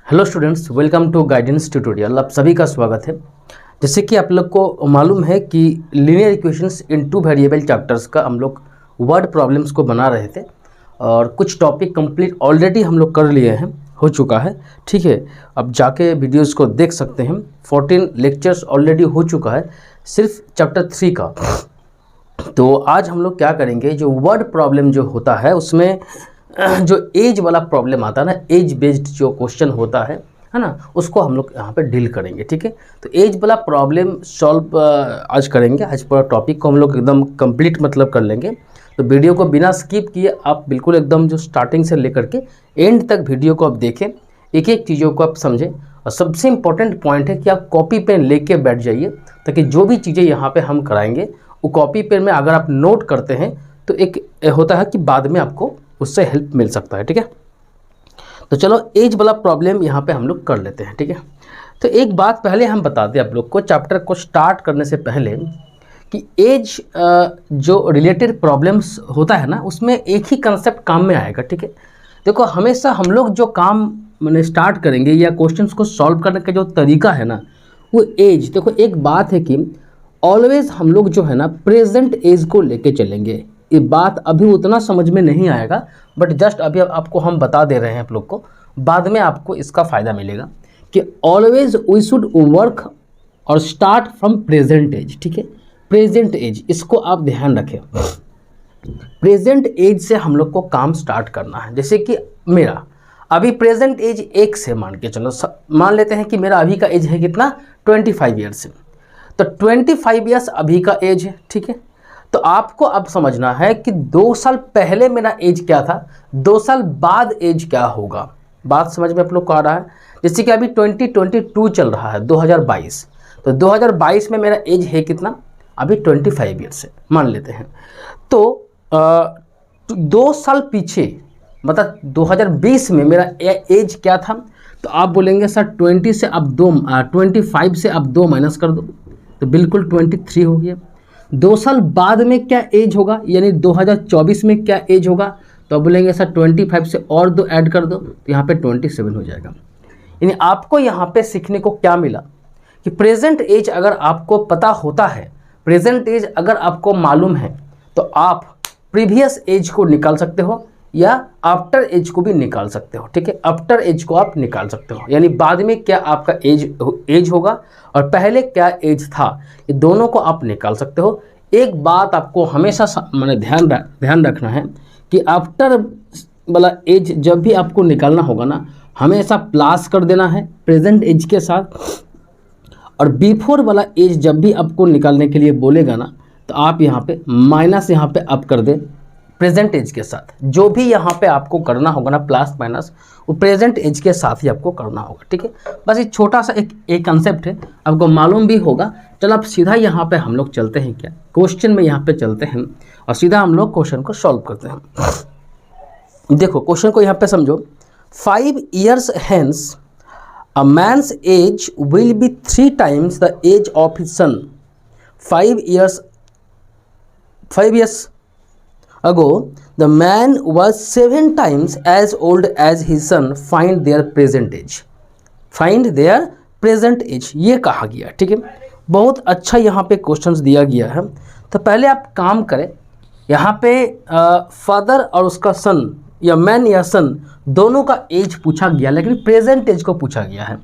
Hello students, welcome to guidance tutorial. आप सभी का स्वागत है। जैसे कि आप लोग को मालूम है कि लीनियर इक्वेशंस इन टू वेरिएबल चैप्टर्स का हम लोग वर्ड प्रॉब्लम्स को बना रहे थे और कुछ टॉपिक कंप्लीट ऑलरेडी हम लोग कर लिए हैं, हो चुका है। ठीक है, अब जाके वीडियोस को देख सकते हैं। 14 लेक्चर्स ऑलरेडी हो चुका है सिर्फ चैप्टर 3 का। तो आज हम लोग क्या करेंगे, जो वर्ड प्रॉब्लम जो होता है उसमें जो एज वाला प्रॉब्लम आता है ना, एज बेस्ड जो क्वेश्चन होता है ना, उसको हम लोग यहाँ पे डील करेंगे। ठीक है, तो एज वाला प्रॉब्लम सॉल्व आज करेंगे। आज पूरा टॉपिक को हम लोग एकदम कंप्लीट मतलब कर लेंगे। तो वीडियो को बिना स्किप किए आप बिल्कुल एकदम जो स्टार्टिंग से लेकर के एंड तक वीडियो को आप देखें, एक एक चीज़ों को आप समझें। और सबसे इम्पोर्टेंट पॉइंट है कि आप कॉपी पेन लेके बैठ जाइए, ताकि जो भी चीज़ें यहाँ पे हम कराएंगे वो कॉपी पेन में अगर आप नोट करते हैं तो एक होता है कि बाद में आपको उससे हेल्प मिल सकता है। ठीक है, तो चलो एज वाला प्रॉब्लम यहाँ पे हम लोग कर लेते हैं। ठीक है, तो एक बात पहले हम बता दें आप लोग को, चैप्टर को स्टार्ट करने से पहले, कि एज जो रिलेटेड प्रॉब्लम्स होता है ना, उसमें एक ही कंसेप्ट काम में आएगा। ठीक है, देखो हमेशा हम लोग जो काम मैंने स्टार्ट करेंगे या क्वेश्चंस को सॉल्व करने का जो तरीका है ना, वो एज, देखो एक बात है कि ऑलवेज हम लोग जो है ना प्रेजेंट एज को लेके चलेंगे। ये बात अभी उतना समझ में नहीं आएगा, बट जस्ट अभी आपको हम बता दे रहे हैं आप लोग को, बाद में आपको इसका फ़ायदा मिलेगा कि ऑलवेज वी शुड वर्क और स्टार्ट फ्रॉम प्रेजेंट एज। ठीक है, प्रेजेंट एज, इसको आप ध्यान रखें। प्रेजेंट एज से हम लोग को काम स्टार्ट करना है। जैसे कि मेरा अभी प्रेजेंट एज 1 से मान के चलो, मान लेते हैं कि मेरा अभी का एज है कितना, 25 ईयर्स से। तो 25 ईयर्स अभी का एज है। ठीक है, तो आपको अब समझना है कि 2 साल पहले मेरा एज क्या था, 2 साल बाद एज क्या होगा। बात समझ में आप लोग को आ रहा है। जैसे कि अभी 2022 चल रहा है, 2022, तो 2022 में मेरा एज है कितना, अभी 25 ईयर्स से मान लेते हैं। तो 2 साल पीछे मतलब 2020 में मेरा एज क्या था, तो आप बोलेंगे सर 25 से आप 2 माइनस कर दो, तो बिल्कुल 23 हो गया। 2 साल बाद में क्या एज होगा, यानी 2024 में क्या एज होगा, तो आप बोलेंगे सर 25 से और 2 ऐड कर दो, तो यहाँ पे 27 हो जाएगा। यानी आपको यहाँ पे सीखने को क्या मिला कि प्रेजेंट एज अगर आपको पता होता है, प्रेजेंट एज अगर आपको मालूम है, तो आप प्रीवियस एज को निकाल सकते हो या आफ्टर एज को भी निकाल सकते हो। ठीक है, आफ्टर एज को आप निकाल सकते हो, यानी बाद में क्या आपका एज होगा और पहले क्या एज था, ये दोनों को आप निकाल सकते हो। एक बात आपको हमेशा मैंने ध्यान रखना है कि आफ्टर वाला एज जब भी आपको निकालना होगा ना, हमेशा प्लस कर देना है प्रेजेंट एज के साथ, और बिफोर वाला एज जब भी आपको निकालने के लिए बोलेगा ना, तो आप यहाँ पे माइनस यहाँ पे आप कर दे प्रेजेंट एज के साथ। जो भी यहाँ पे आपको करना होगा ना, प्लस माइनस, वो प्रेजेंट एज के साथ ही आपको करना होगा। ठीक है, बस ये छोटा सा एक कंसेप्ट है, आपको मालूम भी होगा। चलो अब सीधा यहाँ पे हम लोग चलते हैं, क्या क्वेश्चन में यहाँ पे चलते हैं और सीधा हम लोग क्वेश्चन को सॉल्व करते हैं। देखो क्वेश्चन को यहाँ पे समझो। 5 years hence a man's age will be 3 times the age of his son. 5 years ago the man was 7 times as old as his son. Find their present age. Find their present age, ये कहा गया। ठीक है, बहुत अच्छा यहाँ पे questions दिया गया है। तो पहले आप काम करें, यहाँ पे फादर और उसका सन या मैन या सन दोनों का एज पूछा गया, लेकिन प्रेजेंट एज को पूछा गया है।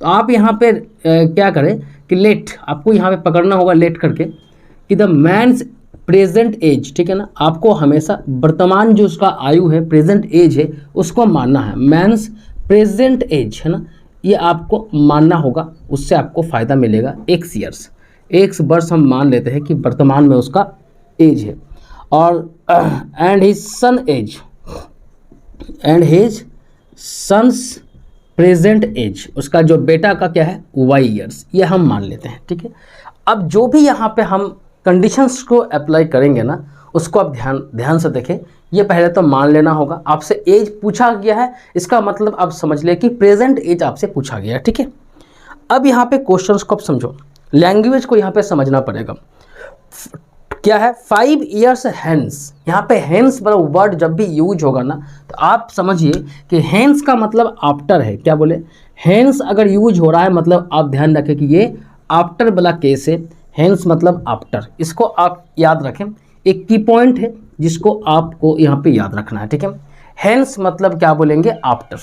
तो आप यहाँ पे क्या करें कि लेट, आपको यहाँ पे पकड़ना होगा लेट करके, कि द मैन्स प्रेजेंट एज। ठीक है ना, आपको हमेशा वर्तमान जो उसका आयु है, प्रेजेंट एज है, उसको मानना है। मैंस प्रेजेंट एज है ना, ये आपको मानना होगा, उससे आपको फ़ायदा मिलेगा। एक्स वर्ष हम मान लेते हैं कि वर्तमान में उसका एज है, और and his son age, and his son's present age, उसका जो बेटा का क्या है, वाई ईयर्स, ये हम मान लेते हैं। ठीक है, अब जो भी यहाँ पे हम कंडीशंस को अप्लाई करेंगे ना, उसको आप ध्यान से देखें। ये पहले तो मान लेना होगा, आपसे एज पूछा गया है, इसका मतलब आप समझ ले कि प्रेजेंट एज आपसे पूछा गया है। ठीक है, अब यहाँ पे क्वेश्चंस को आप समझो, लैंग्वेज को यहाँ पे समझना पड़ेगा। क्या है 5 ईयर्स हैंस। यहाँ पे हैंस वाला वर्ड जब भी यूज होगा ना तो आप समझिए कि हैंस का मतलब आफ्टर है। क्या बोले, हैंस अगर यूज हो रहा है मतलब आप ध्यान रखें कि ये आफ्टर वाला केस है। हैंस मतलब आफ्टर, इसको आप याद रखें, एक की पॉइंट है जिसको आपको यहाँ पे याद रखना है, ठीक है। हैंस मतलब क्या बोलेंगे, आफ्टर।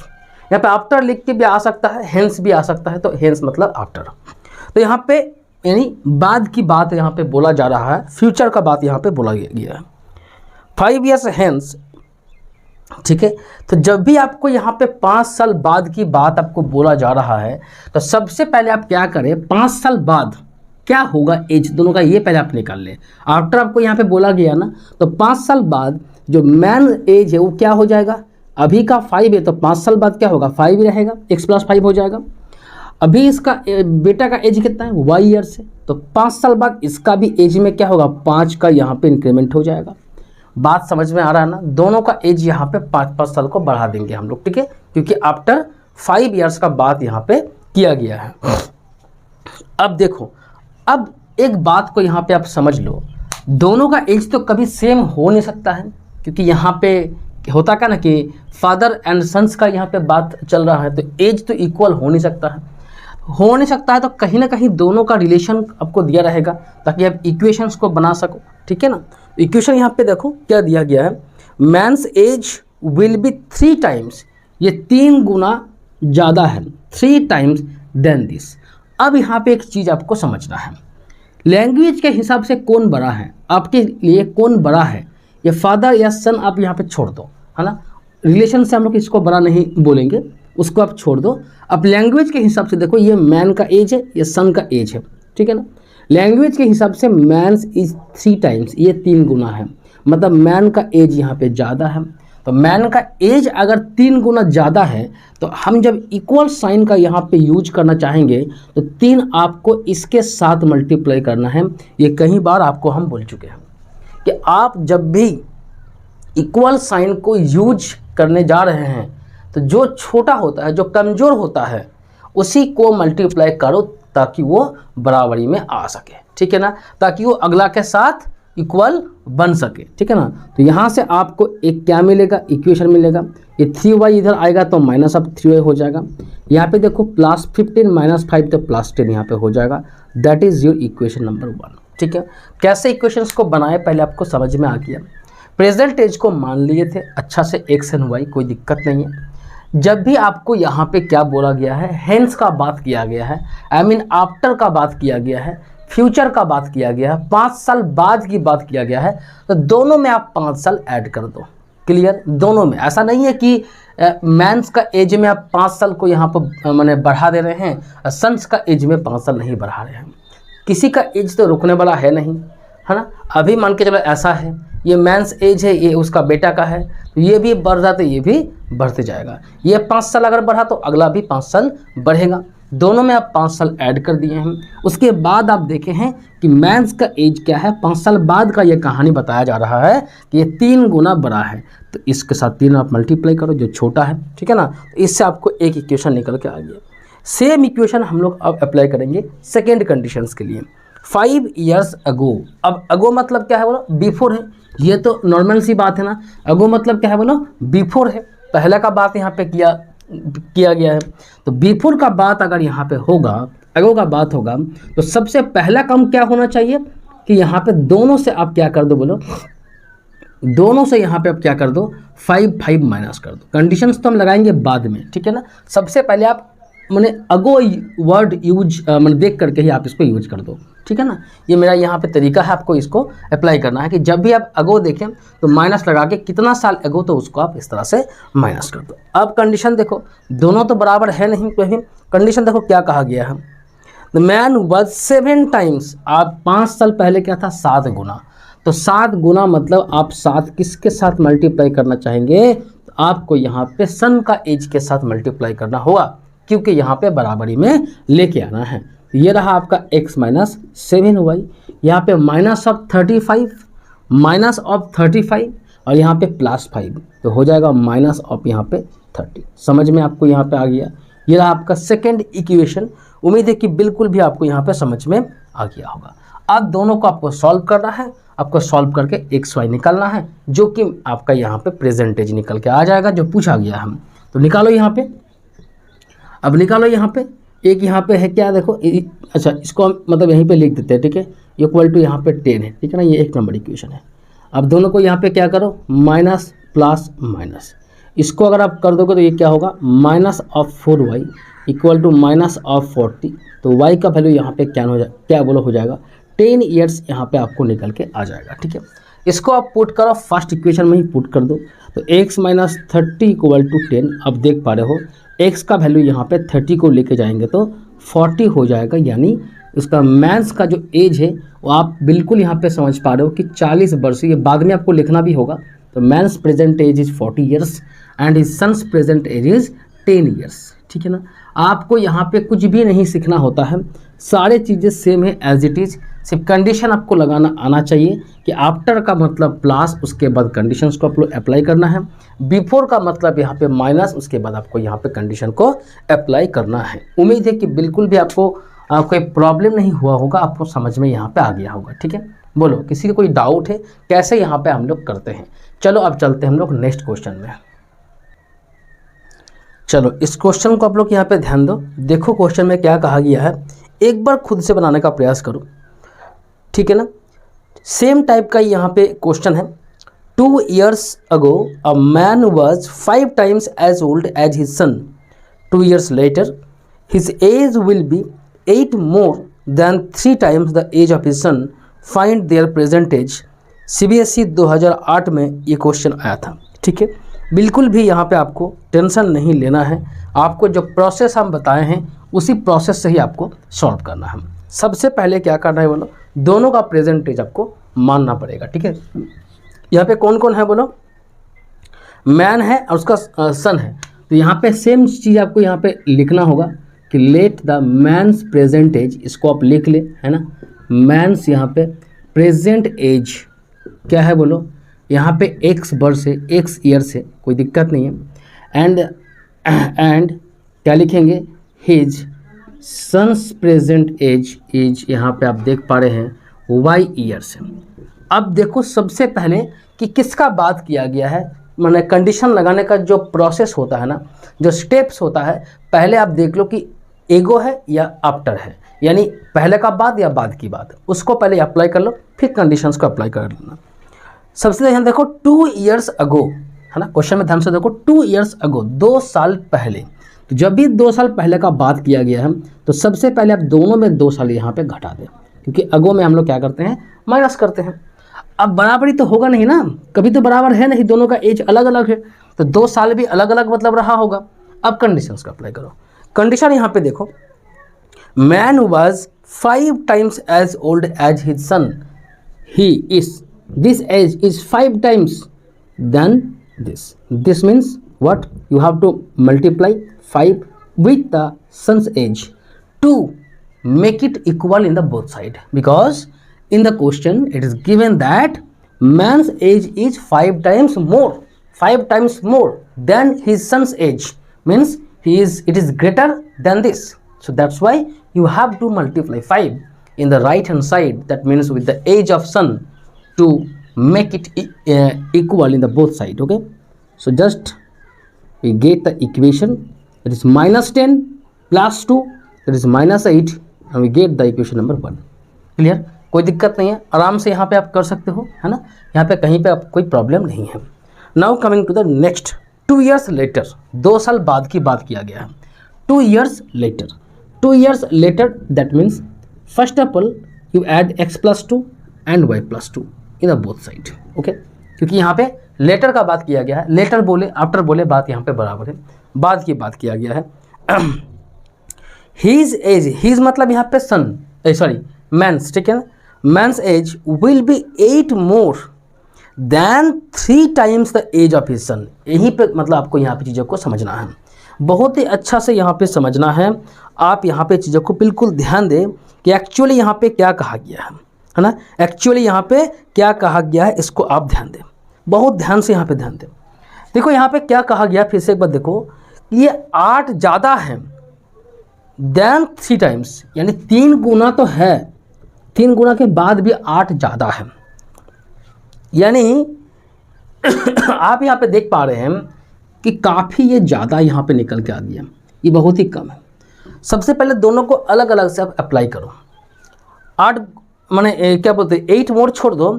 यहाँ पे आफ्टर लिख के भी आ सकता है, हैंस भी आ सकता है, तो हैंस मतलब आफ्टर। तो यहाँ पे यानी बाद की बात यहाँ पे बोला जा रहा है, फ्यूचर का बात यहाँ पे बोला गया है। 5 ईयर्स हैंस, ठीक है। तो जब भी आपको यहाँ पे 5 साल बाद की बात आपको बोला जा रहा है तो सबसे पहले आप क्या करें, 5 साल बाद क्या होगा एज दोनों का, ये पहले आप निकाल लें। आफ्टर आपको यहाँ पे बोला गया ना, तो 5 साल बाद जो मैन एज है वो क्या हो जाएगा, अभी का 5 है तो 5 साल बाद क्या होगा 5 ही रहेगा, x + 5 हो जाएगा। अभी इसका बेटा का एज कितना है, y ईयर्स है, तो 5 साल बाद इसका भी एज में क्या होगा 5 का यहाँ पे इंक्रीमेंट हो जाएगा। बात समझ में आ रहा है ना, दोनों का एज यहाँ पे 5-5 साल को बढ़ा देंगे हम लोग, ठीक है, क्योंकि आफ्टर 5 ईयर्स का बात यहाँ पे किया गया है। अब देखो, अब एक बात को यहाँ पे आप समझ लो, दोनों का एज तो कभी सेम हो नहीं सकता है, क्योंकि यहाँ पे होता क्या ना कि फादर एंड सन्स का यहाँ पे बात चल रहा है, तो एज तो इक्वल हो नहीं सकता है। हो नहीं सकता है तो कहीं ना कहीं दोनों का रिलेशन आपको दिया रहेगा ताकि आप इक्वेशंस को बना सको, ठीक है ना। इक्वेशन यहाँ पे देखो क्या दिया गया है, man's age will be 3 times, ये 3 गुना ज़्यादा है, 3 टाइम्स देन दिस। अब यहाँ पे एक चीज़ आपको समझना है, लैंग्वेज के हिसाब से कौन बड़ा है, आपके लिए कौन बड़ा है, ये फादर या सन आप यहाँ पे छोड़ दो, है ना। रिलेशन से हम लोग इसको बड़ा नहीं बोलेंगे, उसको आप छोड़ दो। अब लैंग्वेज के हिसाब से देखो, ये मैन का एज है, ये सन का एज है, ठीक है ना। लैंग्वेज के हिसाब से मैंस इज 3 टाइम्स, ये 3 गुना है, मतलब मैन का एज यहाँ पे ज़्यादा है। तो मैन का एज अगर 3 गुना ज़्यादा है तो हम जब इक्वल साइन का यहाँ पे यूज करना चाहेंगे तो 3 आपको इसके साथ मल्टीप्लाई करना है। ये कई बार आपको हम बोल चुके हैं कि आप जब भी इक्वल साइन को यूज करने जा रहे हैं तो जो छोटा होता है, जो कमज़ोर होता है, उसी को मल्टीप्लाई करो ताकि वो बराबरी में आ सके, ठीक है ना, ताकि वो अगला के साथ इक्वल बन सके, ठीक है ना। तो यहाँ से आपको एक क्या मिलेगा, इक्वेशन मिलेगा, ये 3y इधर आएगा तो माइनस अब 3y हो जाएगा। यहाँ पे देखो +15 - 5 तो +10 यहाँ पे हो जाएगा। That is your equation number 1, ठीक है। कैसे इक्वेशंस को बनाए पहले आपको समझ में आ गया। प्रेजेंट एज को मान लिए थे अच्छा से x एंड y, कोई दिक्कत नहीं है। जब भी आपको यहाँ पे क्या बोला गया है, हेंस का बात किया गया है, आई मीन आफ्टर का बात किया गया है, फ्यूचर का बात किया गया है, 5 साल बाद की बात किया गया है, तो दोनों में आप 5 साल ऐड कर दो। क्लियर, दोनों में। ऐसा नहीं है कि मैंस का एज में आप 5 साल को यहाँ पर मैंने बढ़ा दे रहे हैं, सन्स का एज में 5 साल नहीं बढ़ा रहे हैं। किसी का एज तो रुकने वाला है नहीं, है ना। अभी मान के चलो ऐसा है, ये मैंस एज है, ये उसका बेटा का है, तो ये भी बढ़ जाता है, ये भी बढ़ते जाएगा। ये 5 साल अगर बढ़ा तो अगला भी 5 साल बढ़ेगा। दोनों में आप 5 साल ऐड कर दिए हैं। उसके बाद आप देखे हैं कि मैंस का एज क्या है, 5 साल बाद का ये कहानी बताया जा रहा है कि ये 3 गुना बड़ा है, तो इसके साथ 3 आप मल्टीप्लाई करो जो छोटा है, ठीक है ना। तो इससे आपको एक इक्वेशन निकल के आ गया। सेम इक्वेशन हम लोग अब अप्लाई करेंगे सेकेंड कंडीशंस के लिए। 5 ईयर्स अगो, अब अगो मतलब क्या है बोलो, बिफोर है। ये तो नॉर्मल सी बात है ना, अगो मतलब क्या है बोलो, बिफोर है। पहले का बात यहाँ पे किया गया है, तो बिफोर का बात अगर यहाँ पे होगा, अगो का बात होगा, तो सबसे पहला काम क्या होना चाहिए कि यहाँ पे दोनों से आप क्या कर दो बोलो, दोनों से यहाँ पे आप क्या कर दो 5 माइनस कर दो। कंडीशंस तो हम लगाएंगे बाद में, ठीक है ना। सबसे पहले आप मैंने अगो वर्ड यूज मैंने देख करके ही आप इसको यूज कर दो, ठीक है ना। ये मेरा यहाँ पे तरीका है, आपको इसको अप्लाई करना है कि जब भी आप अगो देखें तो माइनस लगा के कितना साल अगो, तो उसको आप इस तरह से माइनस कर दो। अब कंडीशन देखो, दोनों तो बराबर है नहीं, कोई कंडीशन देखो क्या कहा गया है, द मैन वाज 7 टाइम्स, आप 5 साल पहले क्या था 7 गुना, तो 7 गुना मतलब आप 7 किसके साथ मल्टीप्लाई करना चाहेंगे, तो आपको यहाँ पे सन का एज के साथ मल्टीप्लाई करना होगा, क्योंकि यहाँ पे बराबरी में लेके आना है। ये रहा आपका x - 7y, यहाँ पे -35 -35 और यहाँ पे +5, तो हो जाएगा - यहाँ पे 30। समझ में आपको यहाँ पे आ गया। ये रहा आपका सेकेंड इक्वेशन। उम्मीद है कि बिल्कुल भी आपको यहाँ पे समझ में आ गया होगा। अब दोनों को आपको सॉल्व करना है। आपको सॉल्व करके एक्स वाई निकालना है, जो कि आपका यहाँ पे प्रेजेंटेज निकल के आ जाएगा जो पूछा गया है। तो निकालो यहाँ पे, अब निकालो यहाँ पे, एक यहाँ पे है क्या देखो, अच्छा इसको हम मतलब यहीं पे लिख देते हैं, ठीक है, इक्वल टू यहाँ पे 10 है, ठीक है ना, ये 1 नंबर इक्वेशन है। अब दोनों को यहाँ पे क्या करो, माइनस प्लस माइनस, इसको अगर आप कर दोगे तो ये क्या होगा, minus of 4y equal to minus of 40, तो y का वैल्यू यहाँ पे क्या हो जाएगा 10 ईयर्स यहाँ पे आपको निकल के आ जाएगा, ठीक है। इसको आप पुट करो, फर्स्ट इक्वेशन में ही पुट कर दो, तो x माइनस 30 इक्वल टू 10, अब देख पा रहे हो x का वैल्यू यहाँ पे 30 को लेके जाएंगे तो 40 हो जाएगा, यानी उसका मैंस का जो एज है वो आप बिल्कुल यहाँ पे समझ पा रहे हो कि 40 वर्ष, ये बाद में आपको लिखना भी होगा। तो man's present age is 40 years and his son's present age is 10 years, ठीक है ना। आपको यहाँ पे कुछ भी नहीं सीखना होता है, सारे चीज़ें सेम है एज इट इज़, सिर्फ कंडीशन आपको लगाना आना चाहिए कि आफ्टर का मतलब प्लस, उसके बाद कंडीशंस को आपको अप्लाई करना है, बिफोर का मतलब यहाँ पे माइनस, उसके बाद आपको यहाँ पे कंडीशन को अप्लाई करना है। उम्मीद है कि बिल्कुल भी आपको कोई प्रॉब्लम नहीं हुआ होगा, आपको समझ में यहाँ पे आ गया होगा, ठीक है। बोलो किसी को कोई डाउट है कैसे यहाँ पे हम लोग करते हैं। चलो अब चलते हैं हम लोग नेक्स्ट क्वेश्चन में। चलो इस क्वेश्चन को आप लोग यहाँ पे ध्यान दो, देखो क्वेश्चन में क्या कहा गया है, एक बार खुद से बनाने का प्रयास करो, ठीक है ना। सेम टाइप का यहाँ पे क्वेश्चन है, 2 years ago a man was 5 times as old as his son. 2 years later his age will be 8 more than 3 times the age of his son. Find their present age. CBSE 2008 में ये question आया था, ठीक है। बिल्कुल भी यहाँ पे आपको टेंशन नहीं लेना है, आपको जो प्रोसेस हम बताए हैं उसी प्रोसेस से ही आपको सॉल्व करना है। सबसे पहले क्या करना है बोलो, दोनों का प्रेजेंट एज आपको मानना पड़ेगा, ठीक है। यहाँ पे कौन कौन है बोलो, मैन है और उसका सन है, तो यहाँ पे सेम चीज़ आपको यहाँ पे लिखना होगा कि let the man's present age, इसको आप लिख ले, है ना। मैन्स यहाँ पे प्रेजेंट एज क्या है बोलो, यहाँ पे एक्स वर्ष है, एक्स ईयर से, कोई दिक्कत नहीं है। एंड क्या लिखेंगे, हिज सन्स प्रेजेंट एज यहाँ पे आप देख पा रहे हैं वाई ईयर से। अब देखो सबसे पहले कि किसका बात किया गया है, मैंने कंडीशन लगाने का जो प्रोसेस होता है ना, जो स्टेप्स होता है, पहले आप देख लो कि एगो है या आफ्टर है, यानी पहले का बात या बाद की बात, उसको पहले अप्लाई कर लो, फिर कंडीशंस को अप्लाई कर लेना। सबसे ध्यान देखो 2 years अगो, है ना, क्वेश्चन में ध्यान से देखो 2 years अगो, 2 साल पहले। तो जब भी 2 साल पहले का बात किया गया है तो सबसे पहले आप दोनों में 2 साल यहाँ पे घटा दें, क्योंकि अगो में हम लोग क्या करते हैं, माइनस करते हैं। अब बराबरी तो होगा नहीं ना, कभी तो बराबर है नहीं, दोनों का एज अलग अलग है, तो 2 साल भी अलग अलग मतलब रहा होगा। अब कंडीशंस का अप्लाई करो, कंडीशन यहाँ पे देखो, man was 5 times as old as his son, he is, this age is 5 times than this. This means what? You have to multiply 5 with the son's age to make it equal in the both side, because in the question it is given that man's age is 5 times more than his son's age, means it is greater than this. So that's why you have to multiply 5 in the right hand side, that means with the age of son, to make it equal in the both side. Okay, so just we get the equation, it is minus 10 plus 2, that is minus 8, and we get the equation number 1. Clear, कोई दिक्कत नहीं है, आराम से यहाँ पे आप कर सकते हो, है ना, यहाँ पे कहीं पे आप कोई प्रॉब्लम नहीं है। Now coming to the next, 2 years later, 2 साल बाद की बात किया गया है। 2 years later, that means first of all you add x plus 2 and y plus 2 in the both side. Okay, क्योंकि यहाँ पे लेटर का बात किया गया है, लेटर बोले आफ्टर बोले बात यहाँ पे बराबर है, बाद की बात किया गया है। हिज एज, हिज मतलब यहाँ पे सन, सॉरी मैंस, ठीक है ना, man's age will be 8 more than 3 times the age of his son. यहीं पे मतलब आपको यहाँ पे चीज़ों को समझना है, बहुत ही अच्छा से यहाँ पे समझना है। आप यहाँ पे चीज़ों को बिल्कुल ध्यान दें कि एक्चुअली यहाँ पे क्या कहा गया है ना, एक्चुअली यहाँ पे क्या कहा गया है, इसको आप ध्यान दें, बहुत ध्यान से यहाँ पे ध्यान दें। देखो यहाँ पे क्या कहा गया, फिर से एक बार देखो, ये 8 ज़्यादा है देन 3 times, यानी 3 गुना तो है, 3 गुना के बाद भी 8 ज़्यादा है। यानी आप यहाँ पे देख पा रहे हैं कि काफ़ी ये ज़्यादा यहाँ पे निकल के आ गया, ये बहुत ही कम है। सबसे पहले दोनों को अलग अलग से आप अप्लाई करो। 8 माने क्या बोलते हैं 8 मोड छोड़ दो,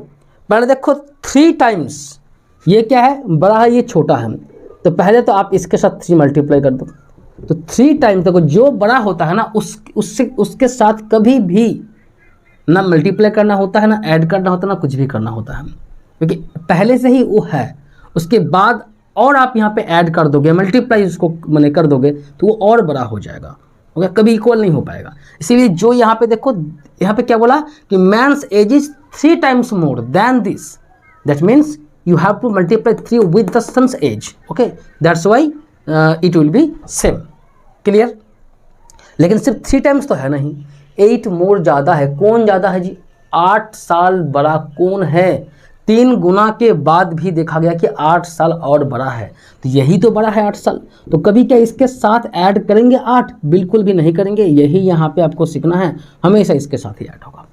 पहले देखो 3 टाइम्स, ये क्या है बड़ा है ये छोटा है, तो पहले तो आप इसके साथ 3 मल्टीप्लाई कर दो, तो 3 टाइम्स देखो जो बड़ा होता है ना उसके साथ कभी भी ना मल्टीप्लाई करना होता है, ना ऐड करना होता है, ना कुछ भी करना होता है, क्योंकि पहले से ही वो है। उसके बाद और आप यहाँ पे ऐड कर दोगे, मल्टीप्लाई उसको मैंने कर दोगे तो वो और बड़ा हो जाएगा, ओके, कभी इक्वल नहीं हो पाएगा। इसीलिए जो यहाँ पे देखो, यहाँ पे क्या बोला कि man's age is 3 times more than this, that means you have to multiply 3 with the son's age, okay, that's why it will be same, clear। लेकिन सिर्फ 3 टाइम्स तो है नहीं, 8 मोर ज़्यादा है। कौन ज़्यादा है जी? 8 साल बड़ा कौन है? 3 गुना के बाद भी देखा गया कि 8 साल और बड़ा है, तो यही तो बड़ा है 8 साल। तो कभी क्या इसके साथ ऐड करेंगे 8? बिल्कुल भी नहीं करेंगे। यही यहाँ पे आपको सीखना है, हमेशा इसके साथ ही ऐड होगा।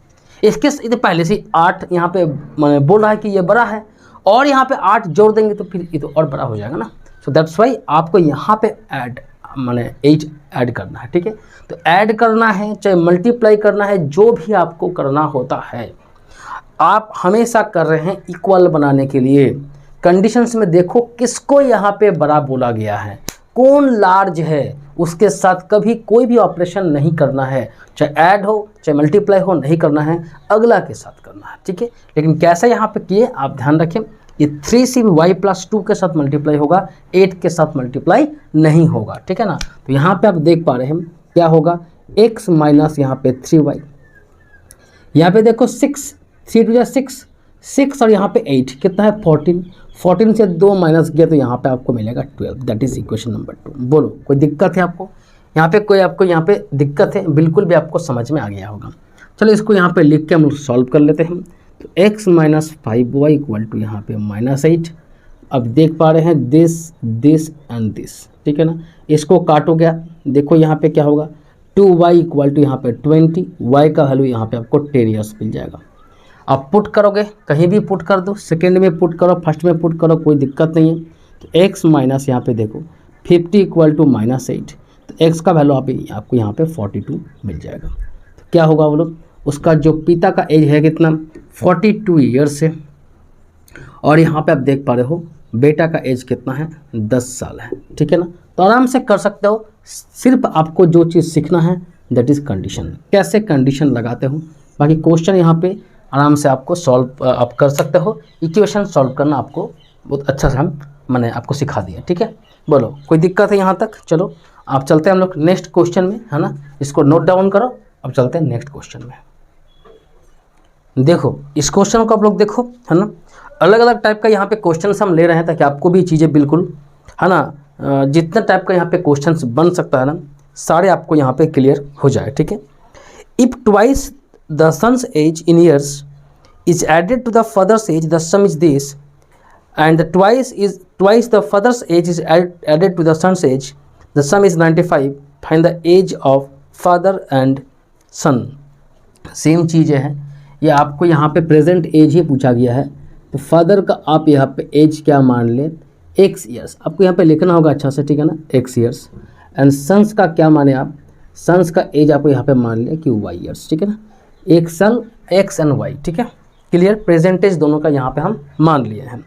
इसके पहले से 8 यहाँ पे बोल रहा है कि ये बड़ा है, और यहाँ पे 8 जोड़ देंगे तो फिर ये तो और बड़ा हो जाएगा ना। सो दैट्स वाई आपको यहाँ पे ऐड 8 ऐड करना है, ठीक है। तो ऐड करना है चाहे मल्टीप्लाई करना है, जो भी आपको करना होता है आप हमेशा कर रहे हैं इक्वल बनाने के लिए। कंडीशंस में देखो किसको यहाँ पे बड़ा बोला गया है, कौन लार्ज है, उसके साथ कभी कोई भी ऑपरेशन नहीं करना है, चाहे ऐड हो चाहे मल्टीप्लाई हो, नहीं करना है, अगला के साथ करना है, ठीक है। लेकिन कैसे यहाँ पे किए आप ध्यान रखें, ये 3c y+2 के साथ मल्टीप्लाई होगा, 8 के साथ मल्टीप्लाई नहीं होगा, ठीक है ना। तो यहाँ पे आप देख पा रहे हैं क्या होगा, x माइनस यहाँ पे 3y, यहाँ पे देखो 6, 3 2 6, 6 और यहाँ पे 8 कितना है 14, 14 से 2 माइनस किया तो यहाँ पे आपको मिलेगा 12, दैट इज इक्वेशन नंबर 2। बोलो कोई दिक्कत है आपको यहाँ पे? कोई आपको यहाँ पे दिक्कत है? बिल्कुल भी आपको समझ में आ गया होगा। चलो इसको यहाँ पे लिख के हम लोग सॉल्व कर लेते हैं। तो x minus 5y equal to यहाँ पे -8। अब देख पा रहे हैं दिस एंड दिस, ठीक है ना। इसको काटोगे, देखो यहाँ पे क्या होगा, 2y इक्वल टू यहाँ पे 20, y का वैल्यू यहाँ पे आपको 10 ईयर्स मिल जाएगा। आप पुट करोगे, कहीं भी पुट कर दो, सेकेंड में पुट करो, फर्स्ट में पुट करो, कोई दिक्कत नहीं है। तो x माइनस यहाँ पे देखो 50 इक्वल टू -8, तो x का वैल्यू आपको यहाँ पे 42 मिल जाएगा। तो क्या होगा बोलो, उसका जो पिता का एज है कितना 42 ईयर्स है, और यहाँ पे आप देख पा रहे हो बेटा का एज कितना है 10 साल है, ठीक है ना। तो आराम से कर सकते हो, सिर्फ आपको जो चीज़ सीखना है दैट इज़ कंडीशन, कैसे कंडीशन लगाते हो। बाकी क्वेश्चन यहाँ पे आराम से आपको सॉल्व आप कर सकते हो, इक्वेशन सॉल्व करना आपको बहुत अच्छा से मैंने आपको सिखा दिया, ठीक है। बोलो कोई दिक्कत है यहाँ तक? चलो आप चलते हैं हम लोग नेक्स्ट क्वेश्चन में, है ना। इसको नोट डाउन करो, अब चलते हैं नेक्स्ट क्वेश्चन में। देखो इस क्वेश्चन को आप लोग देखो, है ना। अलग अलग टाइप का यहाँ पे क्वेश्चंस हम ले रहे हैं ताकि आपको भी चीज़ें बिल्कुल, है ना, जितना टाइप का यहाँ पे क्वेश्चंस बन सकता है ना, सारे आपको यहाँ पे क्लियर हो जाए, ठीक है। If twice the son's age in years is added to the father's age, the sum is this, and twice the father's age is added to the son's age, the sum is 95, find the age of father and son. Same चीज़ें हैं, ये आपको यहाँ पे present as ही पूछा गया है। तो फादर का आप यहाँ पे एज क्या मान लें, x ईयर्स, आपको यहाँ पे लिखना होगा अच्छा से, ठीक है ना, x ईयर्स। एंड सन्स का क्या माने आप, सन्स का एज आपको यहाँ पे मान लें कि y ईयर्स, ठीक है ना। एक सन x एंड y, ठीक है, क्लियर। प्रेजेंटेज दोनों का यहाँ पे हम मान लिए हैं।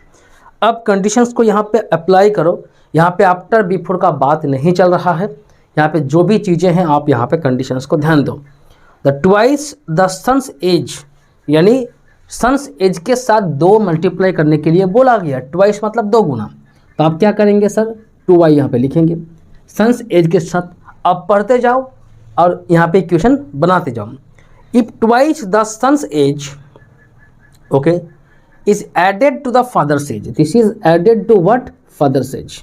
अब कंडीशंस को यहाँ पे अप्लाई करो। यहाँ पे आफ्टर बिफोर का बात नहीं चल रहा है, यहाँ पे जो भी चीज़ें हैं आप यहाँ पे कंडीशंस को ध्यान दो। The twice the son's age, यानी सन्स एज के साथ 2 मल्टीप्लाई करने के लिए बोला गया। ट्वाइस मतलब 2 गुना, तो आप क्या करेंगे सर, 2y यहाँ पे लिखेंगे सन्स एज के साथ। अब पढ़ते जाओ और यहाँ पे इक्वेशन बनाते जाओ। If twice the son's age, okay, is added to the father's age, this is added to what, father's age,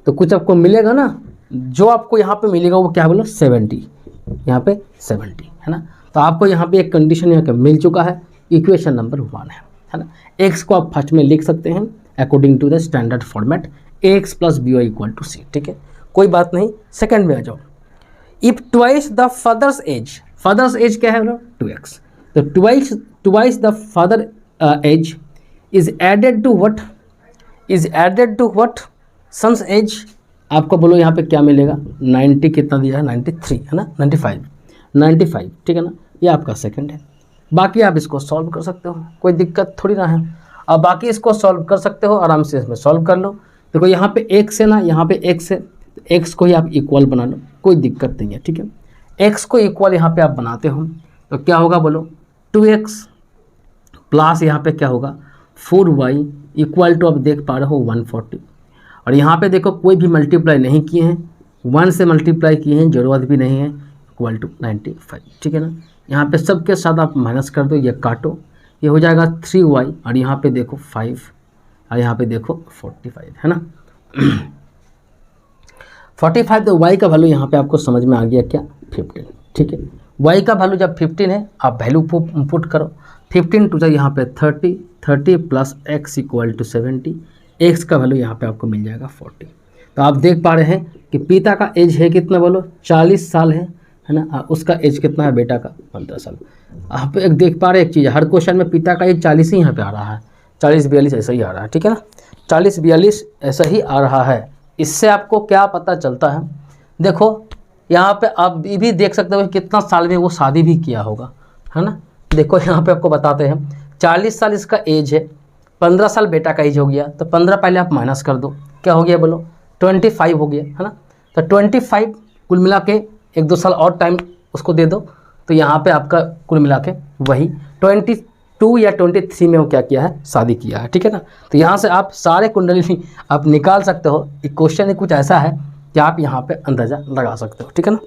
तो कुछ आपको मिलेगा ना, जो आपको यहाँ पे मिलेगा वो क्या बोलो 70, यहाँ पे 70, है ना। तो आपको यहाँ पे एक कंडीशन यहाँ पे मिल चुका है, इक्वेशन नंबर 1 है ना। एक्स को आप फर्स्ट में लिख सकते हैं according to the standard format, ax plus by equal to c, ठीक है, कोई बात नहीं। सेकंड में आ जाओ। If twice the father's age क्या है 2x, तो twice the father age is added to what, is added to what son's age, आपको बोलो यहाँ पे क्या मिलेगा, 90 कितना दिया है, 93 है ना, 95, ठीक है ना, ये आपका सेकंड है। बाकी आप इसको सॉल्व कर सकते हो, कोई दिक्कत थोड़ी ना है। अब बाकी इसको सॉल्व कर सकते हो आराम से, इसमें सॉल्व कर लो। देखो यहाँ पे x है ना, यहाँ पे x है, तो x को ही आप इक्वल बना लो, कोई दिक्कत नहीं है, ठीक है। x को इक्वल यहाँ पे आप बनाते हो तो क्या होगा बोलो, 2x प्लस यहाँ पे क्या होगा 4y इक्वल टू, आप देख पा रहे हो 140। और यहाँ पे देखो कोई भी मल्टीप्लाई नहीं किए हैं, 1 से मल्टीप्लाई किए हैं, ज़रूरत भी नहीं है, इक्वल टू 95, ठीक है ना। यहाँ पे सबके साथ आप माइनस कर दो, ये काटो, ये हो जाएगा 3y, और यहाँ पे देखो 5, और यहाँ पे देखो 45 है ना 45। तो y का वैल्यू यहाँ पे आपको समझ में आ गया क्या, 15, ठीक है। y का वैल्यू जब 15 है, आप वैल्यू पुट करो, 15 टू यहाँ पे 30 plus x equal to 70, x का वैल्यू यहाँ पे आपको मिल जाएगा 40। तो आप देख पा रहे हैं कि पिता का एज है कितना बोलो, 40 साल है ना, उसका एज कितना है बेटा का, 15 साल। आप एक देख पा रहे एक चीज़, हर क्वेश्चन में पिता का एज 40 ही यहाँ पे आ रहा है, 40-42 ऐसा ही आ रहा है, ठीक है ना, 40-42 ऐसा ही आ रहा है। इससे आपको क्या पता चलता है, देखो यहाँ पे आप ये भी देख सकते हो कितना साल में वो शादी भी किया होगा, है ना। देखो यहाँ पे आपको बताते हैं 40 साल इसका एज है, 15 साल बेटा का एज हो गया, तो 15 पहले आप माइनस कर दो, क्या हो गया बोलो, 25 हो गया, है ना। तो 25 कुल मिला के 1-2 साल और टाइम उसको दे दो, तो यहाँ पे आपका कुल मिला के वही 22 या 23 में वो क्या किया है, शादी किया है, ठीक है ना। तो यहाँ से आप सारे कुंडली आप निकाल सकते हो। एक क्वेश्चन कुछ ऐसा है कि आप यहाँ पे अंदाज़ा लगा सकते हो, ठीक है ना।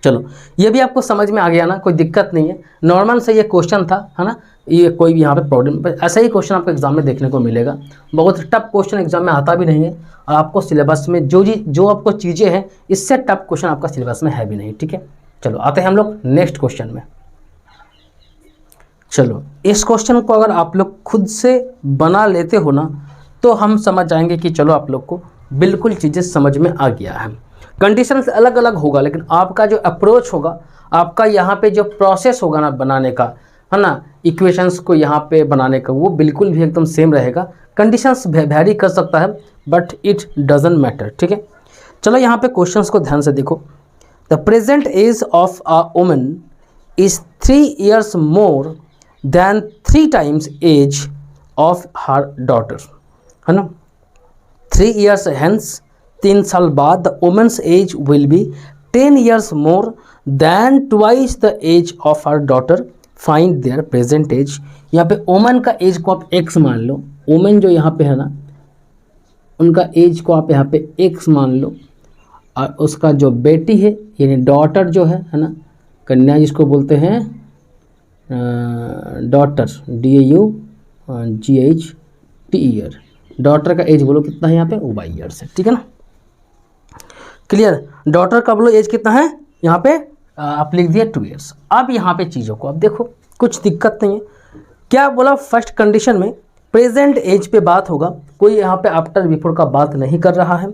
चलो ये भी आपको समझ में आ गया ना, कोई दिक्कत नहीं है, नॉर्मल से ये क्वेश्चन था, है ना। ये कोई भी यहाँ पे प्रॉब्लम, ऐसा ही क्वेश्चन आपको एग्जाम में देखने को मिलेगा। बहुत टफ क्वेश्चन एग्जाम में आता भी नहीं है, और आपको सिलेबस में जो आपको चीज़ें हैं, इससे टफ क्वेश्चन आपका सिलेबस में है भी नहीं, ठीक है। चलो आते हैं हम लोग नेक्स्ट क्वेश्चन में। चलो इस क्वेश्चन को अगर आप लोग खुद से बना लेते हो ना, तो हम समझ जाएंगे कि चलो आप लोग को बिल्कुल चीज़ें समझ में आ गया है। कंडीशंस अलग अलग होगा, लेकिन आपका जो अप्रोच होगा, आपका यहाँ पे जो प्रोसेस होगा ना बनाने का, है ना, इक्वेशंस को यहाँ पे बनाने का, वो बिल्कुल भी एकदम सेम रहेगा। कंडीशंस वेरी कर सकता है, बट इट डजंट मैटर, ठीक है। चलो यहाँ पे क्वेश्चंस को ध्यान से देखो। The present age of a woman is 3 years more than 3 times age of her daughter, है ना। 3 years हेंस, 3 साल बाद, the women's age will be 10 years more than twice the age of her daughter, find their present age. यहाँ पे women का as को आप x मान लो, वुमेन जो यहाँ पे है ना, उनका एज को आप यहाँ पे x मान लो, और उसका जो बेटी है यानी डॉटर जो है ना, कन्या जिसको बोलते हैं डॉटर, DAUGHTER, डॉटर का एज बोलो कितना है यहाँ पे, 22 years है, ठीक है ना, क्लियर। डॉटर का बोलो एज कितना है, यहाँ पे आप लिख दिया 2 years। अब यहाँ पे चीज़ों को अब देखो, कुछ दिक्कत नहीं है। क्या बोला, फर्स्ट कंडीशन में प्रेजेंट एज पे बात होगा, कोई यहाँ पे आफ्टर बिफोर का बात नहीं कर रहा है।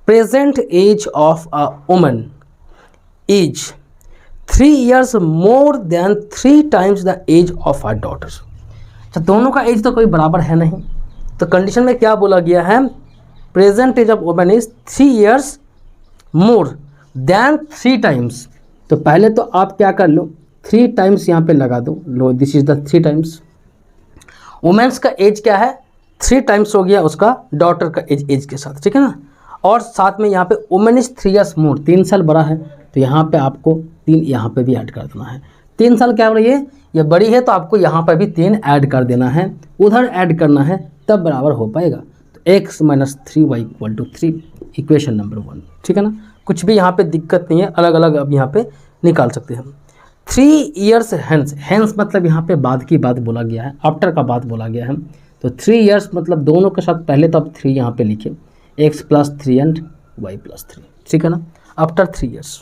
Present age of a woman is 3 years more than 3 times the age of a daughter. अच्छा, दोनों का एज तो कोई बराबर है नहीं, तो कंडीशन में क्या बोला गया है, present age of woman is 3 years more than 3 times। तो पहले तो आप क्या कर लो, 3 times यहाँ पे लगा दो, लो this is the 3 times। Women's का एज क्या है, 3 times हो गया उसका डॉटर का एज के साथ, ठीक है ना। और साथ में यहाँ पे वुमेन इज 3 years मोर, 3 साल बड़ा है, तो यहाँ पे आपको 3 यहाँ पे भी ऐड कर देना है। 3 साल क्या हो रही है, ये बड़ी है, तो आपको यहाँ पर भी 3 ऐड कर देना है, उधर ऐड करना है, तब बराबर हो पाएगा। तो x - 3y = 3, इक्वेशन नंबर 1, ठीक है ना। कुछ भी यहाँ पे दिक्कत नहीं है, अलग अलग अब यहाँ पे निकाल सकते हैं हम। 3 years हेंस, हेंस मतलब यहाँ पे बाद की बात बोला गया है, आफ्टर का बात बोला गया है। तो 3 years मतलब दोनों के साथ पहले तो आप 3 यहाँ पे लिखे, x + 3 एंड y + 3, ठीक है ना। आफ्टर 3 years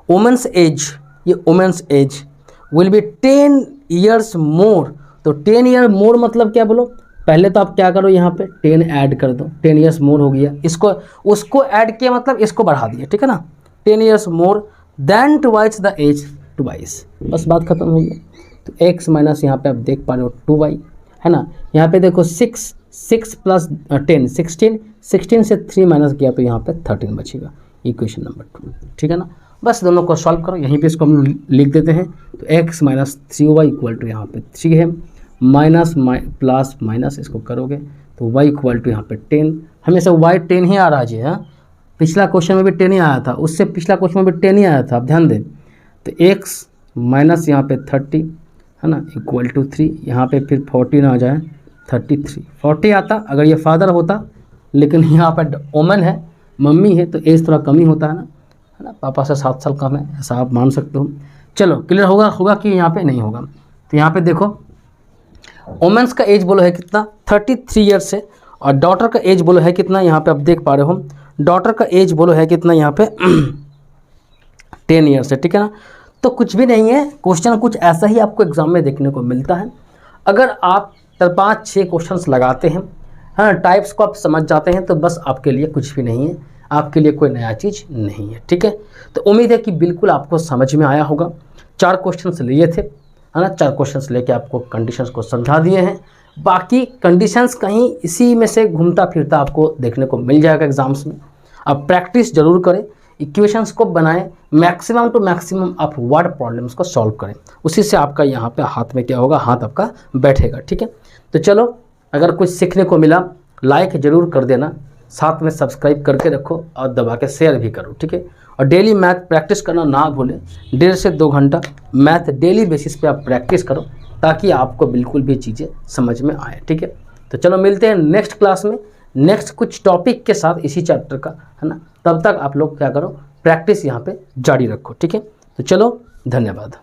वुमेन्स एज, ये women's age will be 10 years more. तो 10 year मोर मतलब क्या बोलो, पहले तो आप क्या करो, यहाँ पे 10 ऐड कर दो, 10 years मोर हो गया, इसको उसको ऐड किया मतलब इसको बढ़ा दिया, ठीक है ना। 10 years more than twice the age, twice, बस बात खत्म हो गया। तो x माइनस यहाँ पे आप देख पा रहे हो 2y है ना। यहाँ पे देखो 6 प्लस 10 16 से 3 माइनस किया तो यहाँ पे 13 बचेगा, इक्वेशन नंबर 2, ठीक है ना। बस दोनों को सॉल्व करो, यहीं पे इसको हम लिख देते हैं। तो x minus 3y equal to यहाँ पे 3 है, माइनस प्लस माइनस इसको करोगे तो y इक्वल टू यहाँ पे 10, हमेशा y 10 ही आ रहा है। हाँ, पिछला क्वेश्चन में भी 10 ही आया था, उससे पिछला क्वेश्चन में भी 10 ही आया था, आप ध्यान दें। तो x माइनस यहाँ पे 30 है ना इक्वल टू 3, यहाँ पे फिर 14 आ जाए 33, 40 आता अगर ये फादर होता, लेकिन यहाँ पर ओमन है, मम्मी है, तो एज थोड़ा कम ही होता है ना, पापा से 7 साल कम है, ऐसा आप मान सकते हो। चलो क्लियर होगा कि यहाँ पे नहीं होगा। तो यहाँ पे देखो वोमेंस का एज बोलो है कितना 33 ईयर्स है, और डॉटर का एज बोलो है कितना, यहाँ पे आप देख पा रहे हो डॉटर का एज बोलो है कितना यहाँ पे 10 ईयर्स है, ठीक है ना। तो कुछ भी नहीं है, क्वेश्चन कुछ ऐसा ही आपको एग्जाम में देखने को मिलता है। अगर आप 5-6 क्वेश्चंस लगाते हैं, हाँ, टाइप्स को आप समझ जाते हैं, तो बस आपके लिए कुछ भी नहीं है, आपके लिए कोई नया चीज़ नहीं है, ठीक है। तो उम्मीद है कि बिल्कुल आपको समझ में आया होगा। 4 क्वेश्चंस लिए थे, है ना, 4 क्वेश्चंस लेके आपको कंडीशंस को समझा दिए हैं। बाकी कंडीशंस कहीं इसी में से घूमता फिरता आपको देखने को मिल जाएगा एग्जाम्स में। आप प्रैक्टिस जरूर करें, इक्वेशंस को बनाएं, मैक्सिमम टू मैक्सिमम आप वर्ड प्रॉब्लम्स को सॉल्व करें, उसी से आपका यहाँ पे हाथ में क्या होगा, हाथ आपका बैठेगा, ठीक है। तो चलो, अगर कुछ सीखने को मिला लाइक ज़रूर कर देना, साथ में सब्सक्राइब करके रखो और दबा के शेयर भी करो, ठीक है। और डेली मैथ प्रैक्टिस करना ना भूलें, 1.5 से 2 घंटा मैथ डेली बेसिस पे आप प्रैक्टिस करो, ताकि आपको बिल्कुल भी चीज़ें समझ में आए, ठीक है। तो चलो मिलते हैं नेक्स्ट क्लास में, नेक्स्ट कुछ टॉपिक के साथ इसी चैप्टर का, है ना। तब तक आप लोग क्या करो, प्रैक्टिस यहाँ पे जारी रखो, ठीक है। तो चलो, धन्यवाद।